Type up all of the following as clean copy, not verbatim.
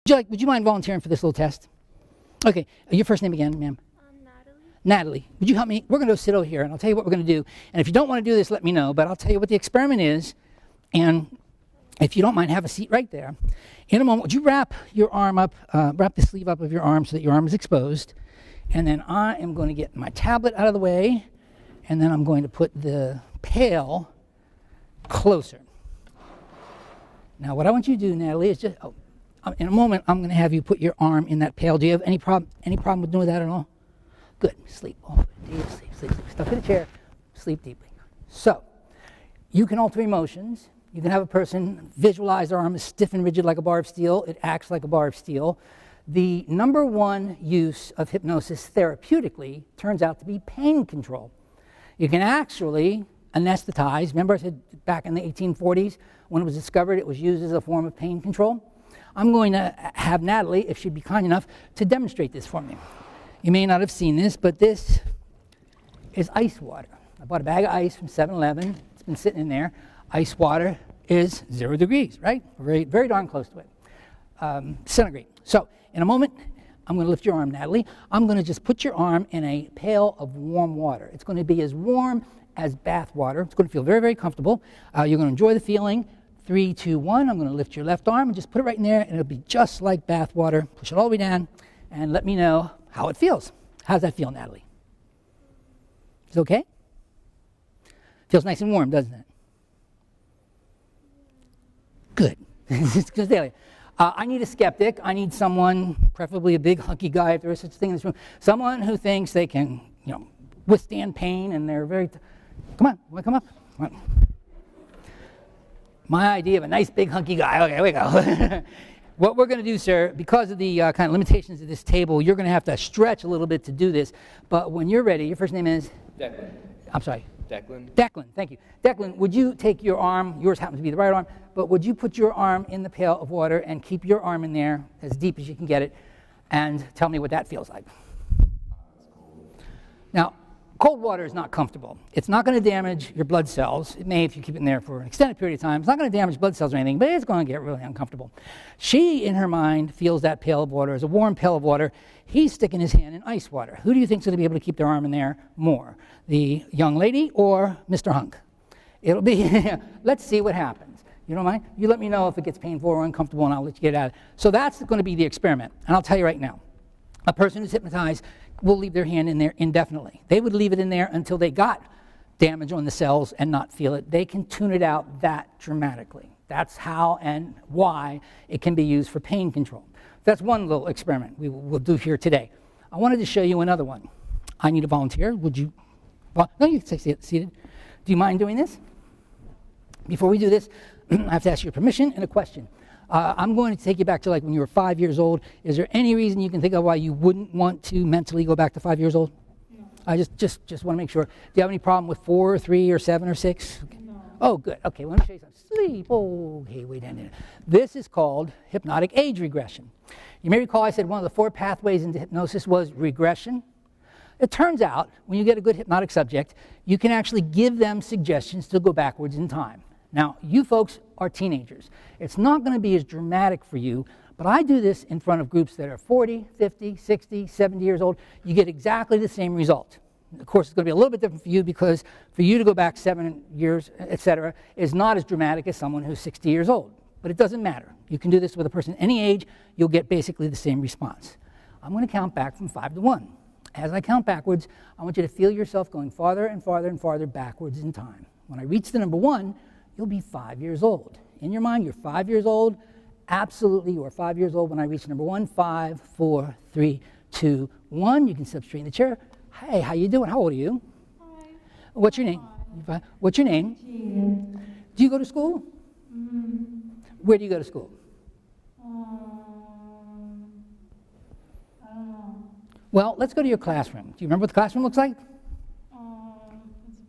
Would you mind volunteering for this little test? Okay, your first name again, ma'am? Natalie. Natalie, would you help me? We're going to go sit over here, and I'll tell you what we're going to do. And if you don't want to do this, let me know, but I'll tell you what the experiment is. And if you don't mind, have a seat right there. In a moment, would you wrap your arm up, wrap the sleeve up of your arm so that your arm is exposed. And then I am going to get my tablet out of the way, and then I'm going to put the pail closer. Now, what I want you to do, Natalie, is just... in a moment, I'm going to have you put your arm in that pail. Do you have any problem with doing that at all? Good. Sleep. Oh, deep sleep, sleep. Stuck in a chair. Sleep deeply. So, you can alter emotions. You can have a person visualize their arm is stiff and rigid like a bar of steel. It acts like a bar of steel. The number one use of hypnosis therapeutically turns out to be pain control. You can actually anesthetize. Remember I said back in the 1840s when it was discovered it was used as a form of pain control? I'm going to have Natalie, if she'd be kind enough, to demonstrate this for me. You may not have seen this, but this is ice water. I bought a bag of ice from 7-Eleven. It's been sitting in there. Ice water is 0 degrees, right? Very, very darn close to it. Centigrade. So, in a moment, I'm going to lift your arm, Natalie. I'm going to just put your arm in a pail of warm water. It's going to be as warm as bath water. It's going to feel very, very comfortable. You're going to enjoy the feeling. 3, 2, 1, I'm going to lift your left arm and just put it right in there, and it'll be just like bath water. Push it all the way down, and let me know how it feels. How's that feel, Natalie? Is it okay? Feels nice and warm, doesn't it? Good. I need a skeptic. I need someone, preferably a big, hunky guy, if there is such a thing in this room, someone who thinks they can, withstand pain, and they're very... Come on, want to come up? Come on. My idea of a nice big hunky guy. Okay, here we go. What we're going to do, sir, because of the kind of limitations of this table, you're going to have to stretch a little bit to do this. But when you're ready, your first name is? Declan. I'm sorry? Declan. Declan, thank you. Declan, would you take your arm, yours happens to be the right arm, but would you put your arm in the pail of water and keep your arm in there as deep as you can get it and tell me what that feels like? Now, cold water is not comfortable. It's not going to damage your blood cells. It may if you keep it in there for an extended period of time. It's not going to damage blood cells or anything, but it's going to get really uncomfortable. She, in her mind, feels that pail of water as a warm pail of water. He's sticking his hand in ice water. Who do you think is going to be able to keep their arm in there more? The young lady or Mr. Hunk? It'll be, let's see what happens. You don't mind? You let me know if it gets painful or uncomfortable, and I'll let you get out. So that's going to be the experiment. And I'll tell you right now, a person who's hypnotized will leave their hand in there indefinitely. They would leave it in there until they got damage on the cells and not feel it. They can tune it out that dramatically. That's how and why it can be used for pain control. That's one little experiment we'll do here today. I wanted to show you another one. I need a volunteer. Would you? No, you can stay seated. Do you mind doing this? Before we do this, I have to ask your permission and a question. I'm going to take you back to like when you were 5 years old. Is there any reason you can think of why you wouldn't want to mentally go back to 5 years old? No. I just want to make sure. Do you have any problem with 4 or 3 or 7 or 6? Okay. No. Oh, good. Okay, let me show you something. Sleep. Oh, okay, wait down there. This is called hypnotic age regression. You may recall I said one of the 4 pathways into hypnosis was regression. It turns out, when you get a good hypnotic subject, you can actually give them suggestions to go backwards in time. Now, you folks are teenagers. It's not going to be as dramatic for you, but I do this in front of groups that are 40, 50, 60, 70 years old. You get exactly the same result. Of course, it's going to be a little bit different for you because for you to go back 7 years, etc., is not as dramatic as someone who's 60 years old. But it doesn't matter. You can do this with a person any age. You'll get basically the same response. I'm going to count back from 5 to 1. As I count backwards, I want you to feel yourself going farther and farther and farther backwards in time. When I reach the number 1, you'll be 5 years old. In your mind, you're 5 years old. Absolutely, you are 5 years old when I reach number 1. 5, 4, 3, 2, 1. You can sit up straight in the chair. Hey, how you doing? How old are you? Hi. What's your name? What's your name? Jean. Do you go to school? Mm. Where do you go to school? I don't know. Well, let's go to your classroom. Do you remember what the classroom looks like? It's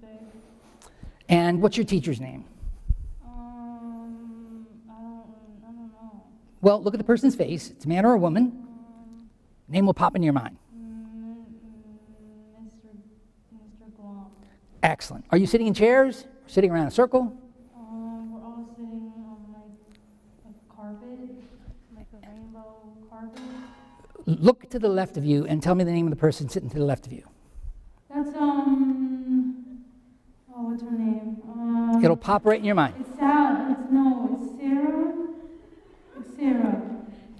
big. And what's your teacher's name? I don't know. Well, look at the person's face. It's a man or a woman. Name will pop into your mind. Mr. Glomp. Excellent. Are you sitting in chairs? Or sitting around a circle? We're all sitting on like a carpet, like a rainbow Look to the left of you and tell me the name of the person sitting to the left of you. That's, oh, what's her name? It'll pop right in your mind. It's Sal, it's Sarah. It's Sarah.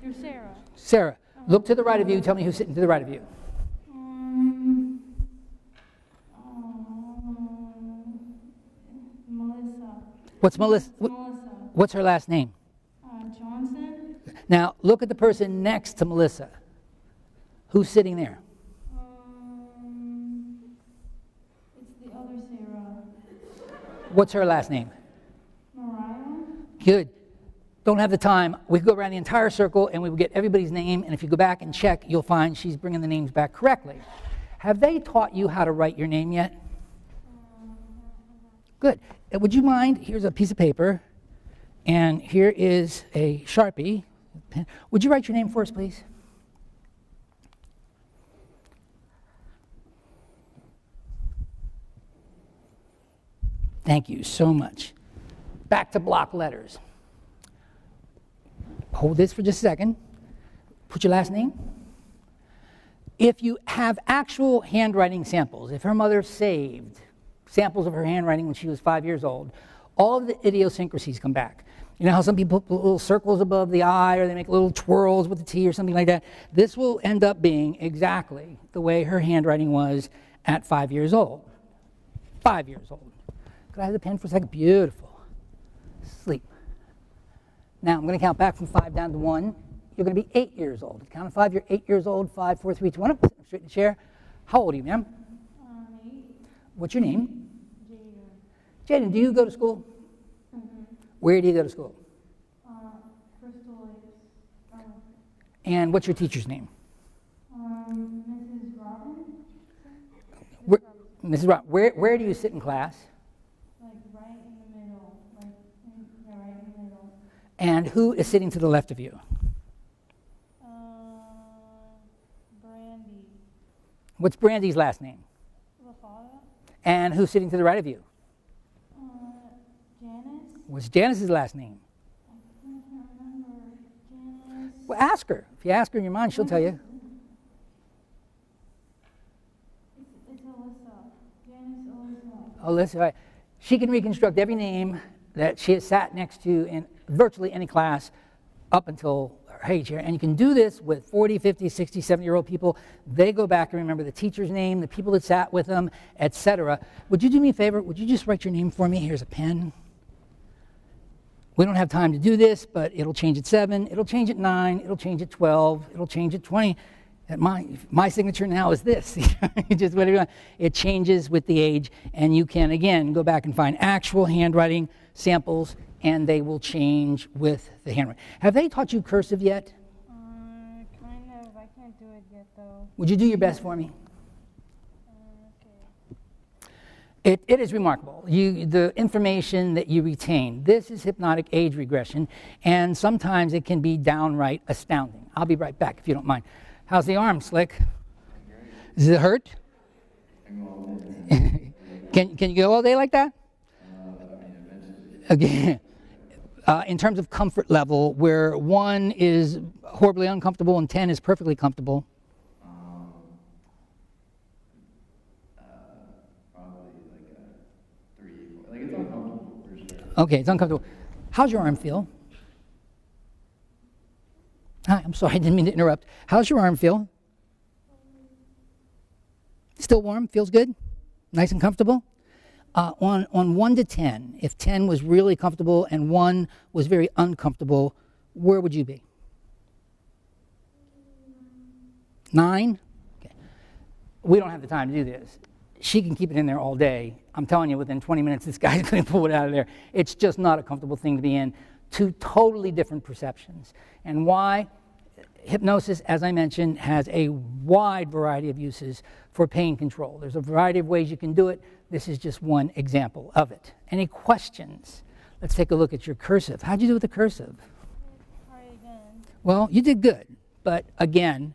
You're Sarah. Sarah, look to the right of you. Tell me who's sitting to the right of you. Melissa. What's Melissa? Melissa. What's her last name? Johnson. Now, look at the person next to Melissa. Who's sitting there? It's the other Sarah. What's her last name? Mariah. Good. Don't have the time. We could go around the entire circle and we would get everybody's name, and if you go back and check, you'll find she's bringing the names back correctly. Have they taught you how to write your name yet? Good. Would you mind? Here's a piece of paper, and here is a Sharpie. Would you write your name for us, please? Thank you so much. Back to block letters. Hold this for just a second. Put your last name. If you have actual handwriting samples, if her mother saved samples of her handwriting when she was 5 years old, all of the idiosyncrasies come back. You know how some people put little circles above the I, or they make little twirls with the T or something like that? This will end up being exactly the way her handwriting was at 5 years old. 5 years old. Could I have the pen for a second? Beautiful. Sleep. Now, I'm going to count back from 5 down to 1. You're going to be 8 years old. At the count of 5, you're 8 years old. 5, 4, 3, 2, 1. Up, straight in the chair. How old are you, ma'am? 8. What's your name? Jaden. Jaden, do you go to school? Mm-hmm. Where do you go to school? Crystal Lakes. And what's your teacher's name? Mrs. Robin. Mrs. Rock. Where do you sit in class? Like right in the middle. Yeah, right in the middle. And who is sitting to the left of you? Brandy. What's Brandy's last name? LaFada. And who's sitting to the right of you? Janice. What's Janice's last name? I can't remember. Janice. Well, ask her. If you ask her in your mind, she'll tell you. It's Alyssa. Janice Alyssa. Alyssa, right. She can reconstruct every name that she has sat next to in virtually any class up until her age here. And you can do this with 40, 50, 60, 70-year-old people. They go back and remember the teacher's name, the people that sat with them, etc. Would you do me a favor? Would you just write your name for me? Here's a pen. We don't have time to do this, but it'll change at 7, it'll change at 9, it'll change at 12, it'll change at 20. At my signature now is this. Just whatever you want. It changes with the age, and you can, again, go back and find actual handwriting samples, and they will change with the handwriting. Have they taught you cursive yet? Kind of. I can't do it yet, though. Would you do your best for me? Okay. It is remarkable, the information that you retain. This is hypnotic age regression, and sometimes it can be downright astounding. I'll be right back if you don't mind. How's the arm, Slick? Does it hurt? Can you go all day like that? Again, in terms of comfort level, where 1 is horribly uncomfortable and 10 is perfectly comfortable. Probably like a 3. Like it's uncomfortable for sure. Okay, it's uncomfortable. How's your arm feel? Hi, I'm sorry, I didn't mean to interrupt. How's your arm feel? Still warm? Feels good? Nice and comfortable? On 1 to 10, if 10 was really comfortable and 1 was very uncomfortable, where would you be? 9? Okay. We don't have the time to do this. She can keep it in there all day. I'm telling you, within 20 minutes, this guy's going to pull it out of there. It's just not a comfortable thing to be in. 2 totally different perceptions. And why? Hypnosis, as I mentioned, has a wide variety of uses for pain control. There's a variety of ways you can do it. This is just one example of it. Any questions? Let's take a look at your cursive. How'd you do with the cursive? Try again. Well, you did good. But again,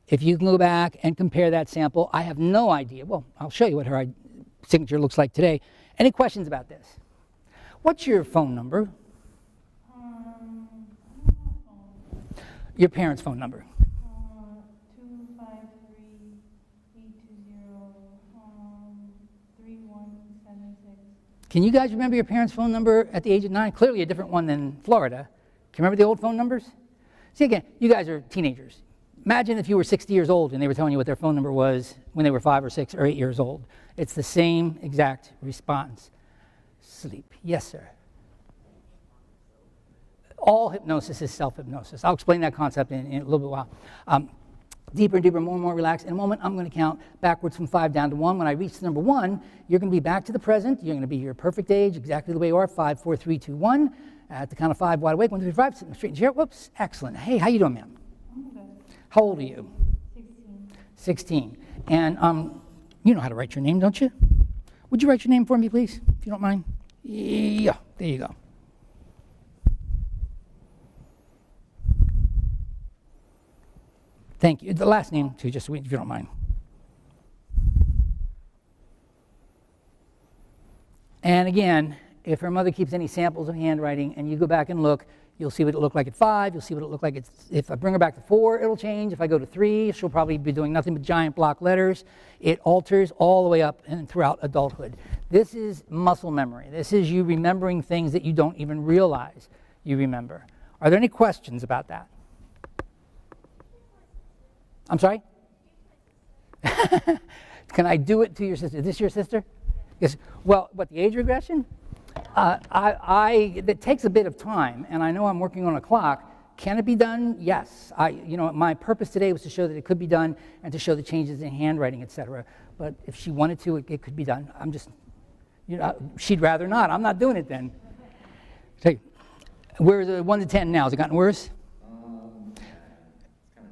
if you can go back and compare that sample, I have no idea. Well, I'll show you what her signature looks like today. Any questions about this? What's your phone number? I don't know. Your parents' phone number. Can you guys remember your parents' phone number at the age of 9? Clearly a different one than Florida. Can you remember the old phone numbers? See, again, you guys are teenagers. Imagine if you were 60 years old and they were telling you what their phone number was when they were 5 or 6 or 8 years old. It's the same exact response. Sleep. Yes, sir. All hypnosis is self-hypnosis. I'll explain that concept in a little bit while. Deeper and deeper, more and more relaxed. In a moment, I'm going to count backwards from 5 down to 1. When I reach number 1, you're going to be back to the present. You're going to be your perfect age, exactly the way you are. 5, 4, 3, 2, 1. At the count of 5, wide awake. 1, 2, 3, 5. Sitting straight in the chair. Whoops. Excellent. Hey, how you doing, ma'am? I'm good. How old are you? 16. 16. And you know how to write your name, don't you? Would you write your name for me, please, if you don't mind? Yeah. There you go. Thank you. The last name, too, just if you don't mind. And again, if her mother keeps any samples of handwriting and you go back and look, you'll see what it looked like at 5. You'll see what it looked like if I bring her back to 4, it'll change. If I go to 3, she'll probably be doing nothing but giant block letters. It alters all the way up and throughout adulthood. This is muscle memory. This is you remembering things that you don't even realize you remember. Are there any questions about that? I'm sorry? Can I do it to your sister? Is this your sister? Yes. Well, what, the age regression? It takes a bit of time, and I know I'm working on a clock. Can it be done? Yes. My purpose today was to show that it could be done and to show the changes in handwriting, etc. But if she wanted to, it could be done. I'm just, she'd rather not. I'm not doing it then. So, where's the 1 to 10 now? Has it gotten worse? It's kind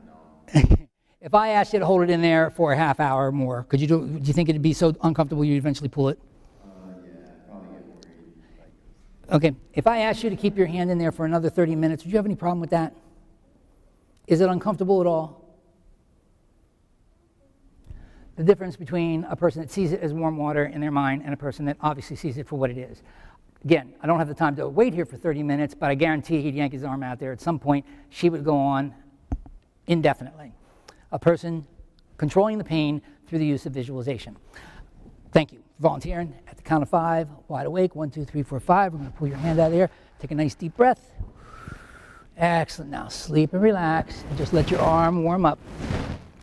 of numb. If I asked you to hold it in there for a half hour or more, could you do you think it'd be so uncomfortable you'd eventually pull it? Yeah, probably get worried. Okay, if I asked you to keep your hand in there for another 30 minutes, would you have any problem with that? Is it uncomfortable at all? The difference between a person that sees it as warm water in their mind and a person that obviously sees it for what it is. Again, I don't have the time to wait here for 30 minutes, but I guarantee he'd yank his arm out there. At some point, she would go on indefinitely. A person controlling the pain through the use of visualization. Thank you for volunteering. At the count of 5, wide awake. 1, 2, 3, 4, 5. We're going to pull your hand out of there. Take a nice deep breath. Excellent. Now sleep and relax. And just let your arm warm up.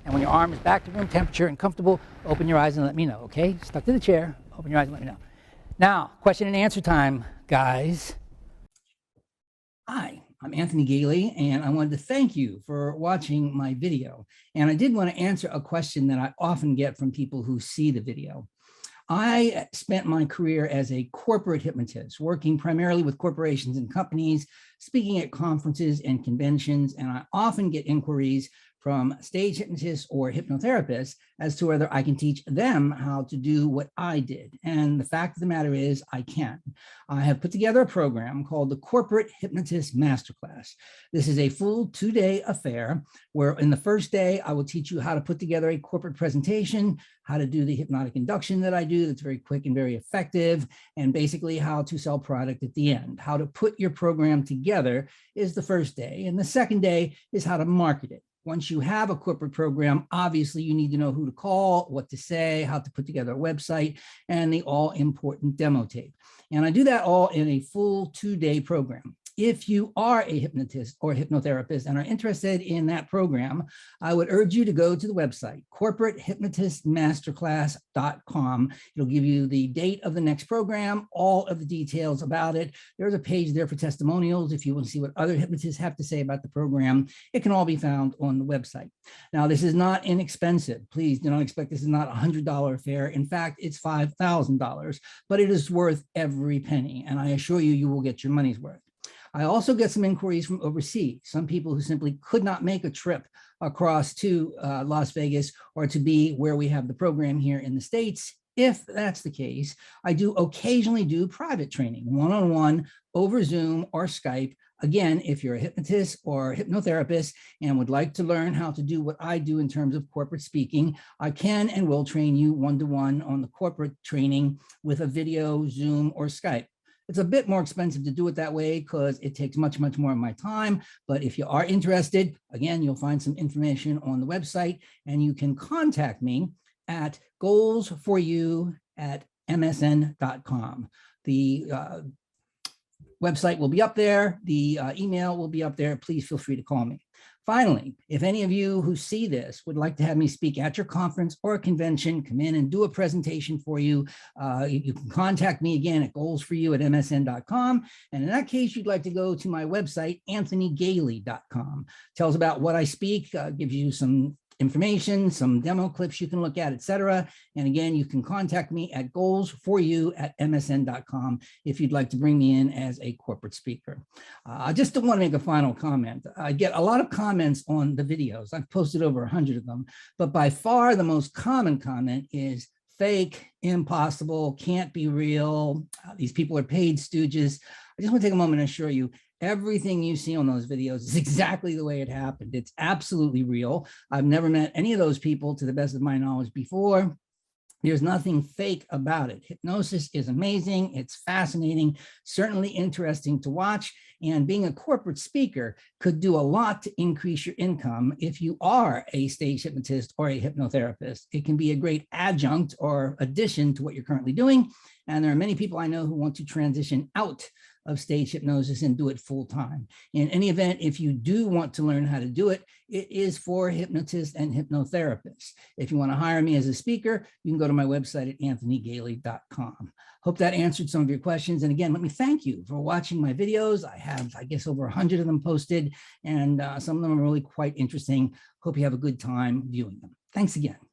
And when your arm is back to room temperature and comfortable, open your eyes and let me know, okay? Stuck to the chair. Open your eyes and let me know. Now, question and answer time, guys. Hi. I'm Anthony Galie, and I wanted to thank you for watching my video. And I did want to answer a question that I often get from people who see the video. I spent my career as a corporate hypnotist, working primarily with corporations and companies, speaking at conferences and conventions, and I often get inquiries from stage hypnotists or hypnotherapists as to whether I can teach them how to do what I did. And the fact of the matter is, I can. I have put together a program called the Corporate Hypnotist Masterclass. This is a full 2-day affair where in the first day, I will teach you how to put together a corporate presentation, how to do the hypnotic induction that I do that's very quick and very effective, and basically how to sell product at the end. How to put your program together is the first day. And the second day is how to market it. Once you have a corporate program, obviously you need to know who to call, what to say, how to put together a website, and the all-important demo tape. And I do that all in a full 2-day program. If you are a hypnotist or hypnotherapist and are interested in that program, I would urge you to go to the website, corporatehypnotistmasterclass.com. It'll give you the date of the next program, all of the details about it. There's a page there for testimonials. If you want to see what other hypnotists have to say about the program, it can all be found on the website. Now, this is not inexpensive. Please do not expect this is not a $100 affair. In fact, it's $5,000, but it is worth every penny. And I assure you, you will get your money's worth. I also get some inquiries from overseas, some people who simply could not make a trip across to Las Vegas or to be where we have the program here in the States. If that's the case, I do occasionally do private training, one-on-one over Zoom or Skype. Again, if you're a hypnotist or hypnotherapist and would like to learn how to do what I do in terms of corporate speaking, I can and will train you one-to-one on the corporate training with a video, Zoom, or Skype. It's a bit more expensive to do it that way because it takes much, much more of my time. But if you are interested, again, you'll find some information on the website and you can contact me at goalsforyou@msn.com. The website will be up there. The email will be up there. Please feel free to call me. Finally, if any of you who see this would like to have me speak at your conference or a convention, come in and do a presentation for you, you can contact me again at goalsforyou@msn.com. And in that case, you'd like to go to my website, anthonygalie.com. Tells about what I speak, gives you some information, some demo clips you can look at, etc. And again, you can contact me at goalsforyou@msn.com if you'd like to bring me in as a corporate speaker. I just want to make a final comment. I get a lot of comments on the videos. I've posted over 100 of them, but by far the most common comment is fake, impossible, can't be real. These people are paid stooges. I just want to take a moment and assure you, everything you see on those videos is exactly the way it happened. It's absolutely real. I've never met any of those people, to the best of my knowledge, before. There's nothing fake about it. Hypnosis is amazing. It's fascinating, certainly interesting to watch. And being a corporate speaker could do a lot to increase your income if you are a stage hypnotist or a hypnotherapist. It can be a great adjunct or addition to what you're currently doing. And there are many people I know who want to transition out of stage hypnosis and do it full time. In any event, if you do want to learn how to do it, it is for hypnotists and hypnotherapists. If you want to hire me as a speaker, you can go to my website at anthonygalie.com. Hope that answered some of your questions. And again, let me thank you for watching my videos. I have, I guess, over 100 of them posted, and some of them are really quite interesting. Hope you have a good time viewing them. Thanks again.